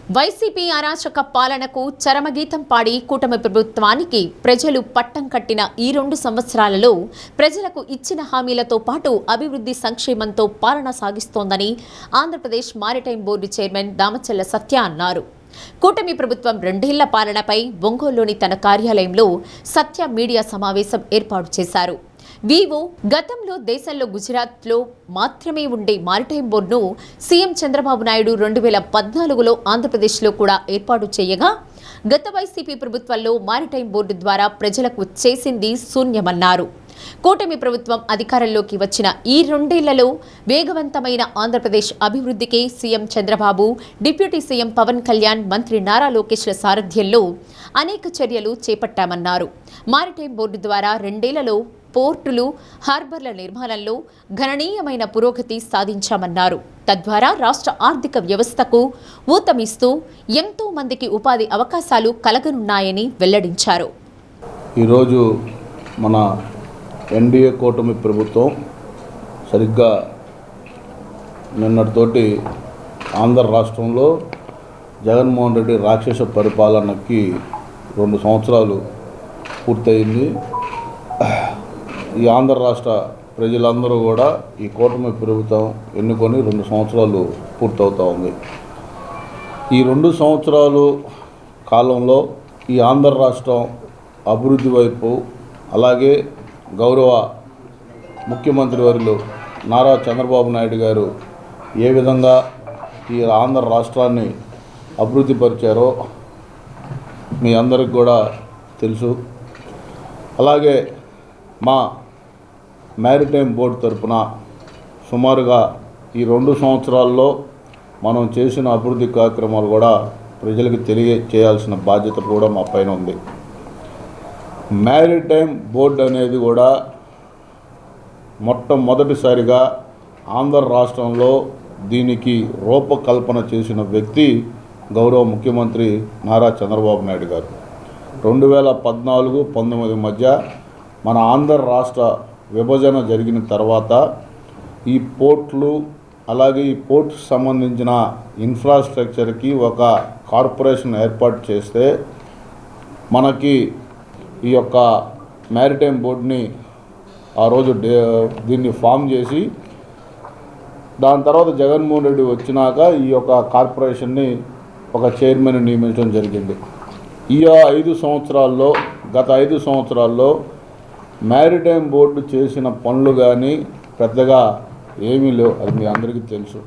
YCP అరాచక పాలనకు చరమగీతం పాడి కూటమి ప్రభుత్వానికి ప్రజలు పట్టం కట్టిన ఈ 2 సంవత్సరాలలో ప్రజలకు ఇచ్చిన హామీలతో పాటు అభివృద్ధి సంక్షేమంతో పాలన సాగిస్తోందని Andhra Pradesh maritime board chairman Damacharla Satya అన్నారు. కూటమి ప్రభుత్వం 2 ఏళ్ల పాలనపై ఒంగోలులోని తన కార్యాలయంలో సత్య మీడియా సమావేశం ఏర్పాటు చేశారు. వీవో గతంలో దేశంలో గుజరాత్లో మాత్రమే ఉండే మారిటైమ్ బోర్డును సీఎం చంద్రబాబు నాయుడు 2014లో ఆంధ్రప్రదేశ్లో కూడా ఏర్పాటు చేయగా గత వైసీపీ ప్రభుత్వంలో మారిటైమ్ బోర్డు ద్వారా ప్రజలకు చేసింది శూన్యమన్నారు. కూటమి ప్రభుత్వం అధికారంలోకి వచ్చిన ఈ 2 ఏళ్లలో వేగవంతమైన ఆంధ్రప్రదేశ్ అభివృద్ధికి CM Chandrababu, deputy CM Pawan Kalyan, మంత్రి నారా లోకేష్ల సారథ్యంలో అనేక చర్యలు చేపట్టామన్నారు. మారిటైమ్ బోర్డు ద్వారా 2 ఏళ్లలో పోర్టులు, హార్బర్ల నిర్మాణంలో గణనీయమైన పురోగతి సాధించామన్నారు. తద్వారా రాష్ట్ర ఆర్థిక వ్యవస్థకు ఊతమిస్తూ ఎంతో మందికి ఉపాధి అవకాశాలు కలగనున్నాయని వెల్లడించారు. ఈరోజు మన ఎన్డీఏ కూటమి ప్రభుత్వం సరిగ్గా నిన్నటితోటి ఆంధ్ర రాష్ట్రంలో జగన్మోహన్ రెడ్డి రాక్షస పరిపాలనకి 2 సంవత్సరాలు పూర్తయింది. ఈ ఆంధ్ర రాష్ట్ర ప్రజలందరూ కూడా ఈ కూటమి ప్రభుత్వం ఎన్నుకొని 2 సంవత్సరాలు పూర్తవుతూ ఉంది. ఈ 2 సంవత్సరాలు కాలంలో ఈ ఆంధ్ర రాష్ట్రం అభివృద్ధి వైపు, అలాగే గౌరవ ముఖ్యమంత్రి వర్యులు నారా చంద్రబాబు నాయుడు గారు ఏ విధంగా ఈ ఆంధ్ర రాష్ట్రాన్ని అభివృద్ధి పరిచారో మీ అందరికి కూడా తెలుసు. అలాగే మా మారిటైమ్ బోర్డు తరఫున సుమారుగా ఈ 2 సంవత్సరాల్లో మనం చేసిన అభివృద్ధి కార్యక్రమాలు కూడా ప్రజలకు తెలియచేయాల్సిన బాధ్యత కూడా మా పైన ఉంది. మారిటైమ్ బోర్డు అనేది కూడా మొట్టమొదటిసారిగా ఆంధ్ర రాష్ట్రంలో దీనికి రూపకల్పన చేసిన వ్యక్తి గౌరవ ముఖ్యమంత్రి నారా చంద్రబాబు నాయుడు గారు. 2014-19 మధ్య మన ఆంధ్ర రాష్ట్ర విభజన జరిగిన తర్వాత ఈ పోర్ట్లు, అలాగే ఈ పోర్ట్కి సంబంధించిన ఇన్ఫ్రాస్ట్రక్చర్కి ఒక కార్పొరేషన్ ఏర్పాటు చేస్తే మనకి ఈ యొక్క మారిటైమ్ బోర్డుని ఆ రోజు దీన్ని ఫామ్ చేసి దాని తర్వాత జగన్మోహన్ రెడ్డి వచ్చినాక ఈ యొక్క కార్పొరేషన్ని ఒక చైర్మన్ నియమించడం జరిగింది. ఈ 5 సంవత్సరాల్లో, గత 5 సంవత్సరాల్లో మారిటైమ్ బోర్డు చేసిన పనులు కానీ పెద్దగా ఏమీ లేవు, అది మీ అందరికీ తెలుసు.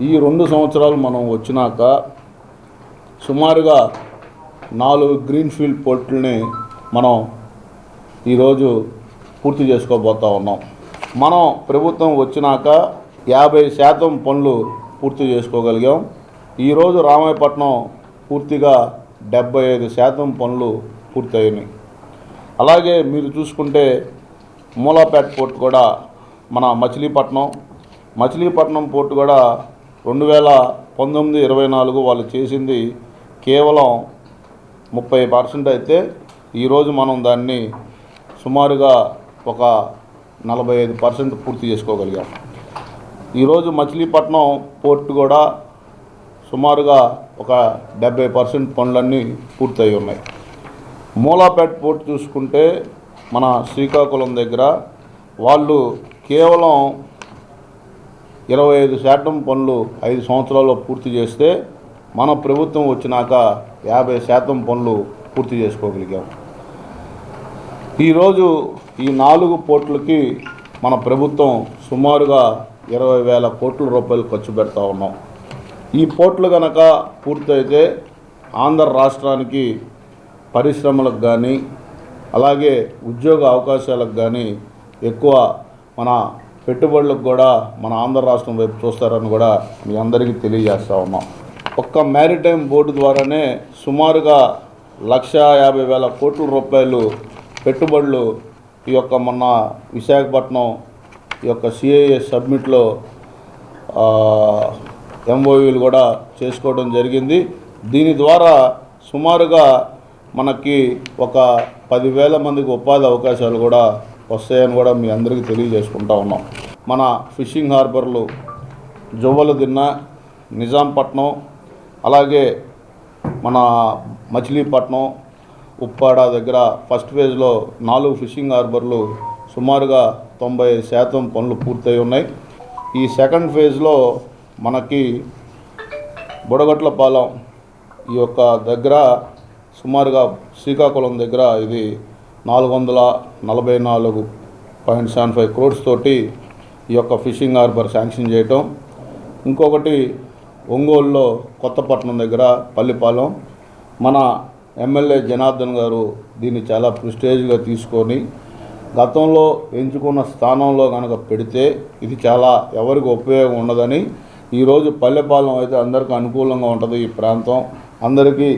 ఈ 2 సంవత్సరాలు మనం వచ్చినాక సుమారుగా 4 గ్రీన్ఫీల్డ్ పోర్టుల్ని మనం ఈరోజు పూర్తి చేసుకోబోతూ ఉన్నాం. మనం ప్రభుత్వం వచ్చినాక 50% పనులు పూర్తి చేసుకోగలిగాం. ఈరోజు రామాయపట్నం పూర్తిగా 75% పనులు పూర్తయినాయి. అలాగే మీరు చూసుకుంటే మూలాపేట పోర్టు కూడా, మన మచిలీపట్నం పోర్టు కూడా 2019-24 వాళ్ళు చేసింది కేవలం 30% అయితే ఈరోజు మనం దాన్ని సుమారుగా ఒక 45% పూర్తి చేసుకోగలిగాం. ఈరోజు మచిలీపట్నం పోర్టు కూడా సుమారుగా ఒక 70% పనులన్నీ పూర్తయి ఉన్నాయి. మూలాపేట పోర్టు చూసుకుంటే మన శ్రీకాకుళం దగ్గర వాళ్ళు కేవలం 25% పనులు 5 సంవత్సరాల్లో పూర్తి చేస్తే మన ప్రభుత్వం వచ్చినాక 50% పనులు పూర్తి చేసుకోగలిగాం. ఈరోజు ఈ 4 పోర్టులకి మన ప్రభుత్వం సుమారుగా 20,000 కోట్ల రూపాయలు ఖర్చు పెడతా ఉన్నాం. ఈ పోర్టులు కనుక పూర్తయితే ఆంధ్ర రాష్ట్రానికి పరిశ్రమలకు కానీ, అలాగే ఉద్యోగ అవకాశాలకు కానీ ఎక్కువ మన పెట్టుబడులకు కూడా మన ఆంధ్ర రాష్ట్రం వైపు చూస్తారని కూడా మీ అందరికీ తెలియజేస్తూ ఉన్నాం. ఒక్క మారిటైమ్ బోర్డు ద్వారానే సుమారుగా 1,50,000 కోట్ల రూపాయలు పెట్టుబడులు ఈ యొక్క మొన్న విశాఖపట్నం ఈ యొక్క సిఐఏ సబ్మిట్లో ఎంఓయూలు కూడా చేసుకోవడం జరిగింది. దీని ద్వారా సుమారుగా మనకి ఒక 10,000 మందికి ఉపాధి అవకాశాలు కూడా వస్తాయని కూడా మీ అందరికీ తెలియజేసుకుంటా ఉన్నాం. మన ఫిషింగ్ హార్బర్లు జువ్వలదిన్న, నిజాంపట్నం, అలాగే మన మచిలీపట్నం ఉప్పాడ దగ్గర ఫస్ట్ ఫేజ్లో 4 ఫిషింగ్ హార్బర్లు సుమారుగా 90% పనులు పూర్తయి ఉన్నాయి. ఈ సెకండ్ ఫేజ్లో మనకి బుడగట్లపాలెం ఈ యొక్క దగ్గర సుమారుగా శ్రీకాకుళం దగ్గర ఇది 444.75 crores తోటి ఈ యొక్క ఫిషింగ్ హార్బర్ శాంక్షన్ చేయటం. ఇంకొకటి ఒంగోలులో కొత్తపట్నం దగ్గర పల్లిపాలెం మన ఎమ్మెల్యే జనార్దన్ గారు దీన్ని చాలా ప్రెస్టేజ్గా తీసుకొని గతంలో ఎంచుకున్న స్థానంలో కనుక పెడితే ఇది చాలా ఎవరికి ఉపయోగం ఉండదని ఈరోజు పల్లెపాలెం అయితే అందరికీ అనుకూలంగా ఉంటుంది. ఈ ప్రాంతం అందరికీ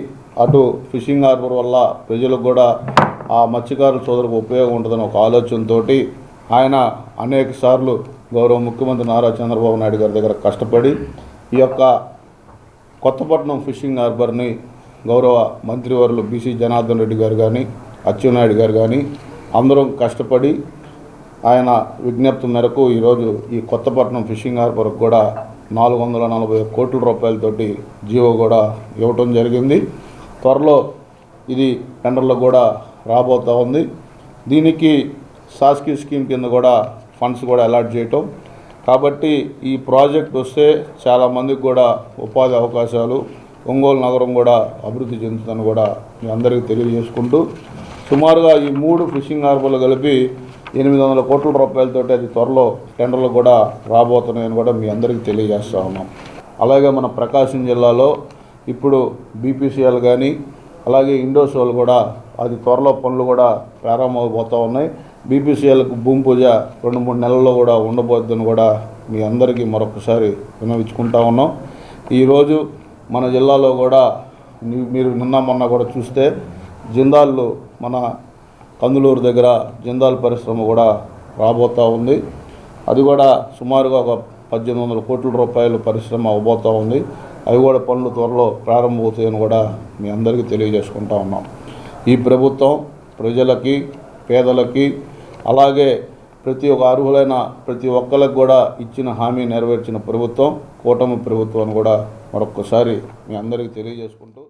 అటు ఫిషింగ్ హార్బర్ వల్ల ప్రజలకు కూడా ఆ మత్స్యకారుల సోదరులకు ఉపయోగం ఉంటుందని ఒక ఆలోచనతో ఆయన అనేక సార్లు గౌరవ ముఖ్యమంత్రి నారా చంద్రబాబు నాయుడు గారి దగ్గర కష్టపడి ఈ యొక్క కొత్తపట్నం ఫిషింగ్ హార్బర్ని గౌరవ మంత్రివర్యులు బీసీ జనార్దన్ రెడ్డి గారు కానీ అచ్చెన్నాయుడు గారు కానీ అందరం కష్టపడి ఆయన విజ్ఞప్తి మేరకు ఈరోజు ఈ కొత్తపట్నం ఫిషింగ్ హార్బర్కి కూడా 440 కోట్ల రూపాయలతోటి జీవో కూడా ఇవ్వటం జరిగింది. త్వరలో ఇది టెండర్లో కూడా రాబోతూ ఉంది. దీనికి శాసకీయ స్కీమ్ కింద కూడా ఫండ్స్ కూడా అలాట్ చేయటం. కాబట్టి ఈ ప్రాజెక్ట్ వస్తే చాలామందికి కూడా ఉపాధి అవకాశాలు, ఒంగోలు నగరం కూడా అభివృద్ధి చెందుతుందని కూడా మీ అందరికీ తెలియజేసుకుంటూ సుమారుగా ఈ 3 ఫిషింగ్ హార్బర్లు కలిపి 800 కోట్ల రూపాయలతో అది త్వరలో టెండర్లు కూడా రాబోతున్నాయని కూడా మీ అందరికీ తెలియజేస్తూ ఉన్నాం. అలాగే మన ప్రకాశం జిల్లాలో ఇప్పుడు బీపీసీఎల్ కానీ అలాగే ఇండోసోల్ కూడా అది త్వరలో పనులు కూడా ప్రారంభమైపోతూ ఉన్నాయి. బీపీసీఎల్కు భూమి పూజ 2-3 నెలల్లో కూడా ఉండబోద్దని కూడా మీ అందరికీ మరొకసారి విన్నవించుకుంటా ఉన్నాం. ఈరోజు మన జిల్లాలో కూడా మీరు నిన్న మొన్న కూడా చూస్తే జిందాల్ మన కందులూరు దగ్గర జిందాల్ పరిశ్రమ కూడా రాబోతూ ఉంది. అది కూడా సుమారుగా ఒక 1800 కోట్ల రూపాయల పరిశ్రమ అవబోతూ ఉంది. అవి కూడా పనులు త్వరలో ప్రారంభమవుతాయని కూడా మీ అందరికీ తెలియజేసుకుంటా ఉన్నాం. ఈ ప్రభుత్వం ప్రజలకి, పేదలకి, అలాగే ప్రతి ఒక్క అర్హులైన ప్రతి ఒక్కరికి కూడా ఇచ్చిన హామీ నెరవేర్చిన ప్రభుత్వం కూటమి ప్రభుత్వం అని కూడా మరొక్కసారి మీ అందరికీ తెలియజేసుకుంటూ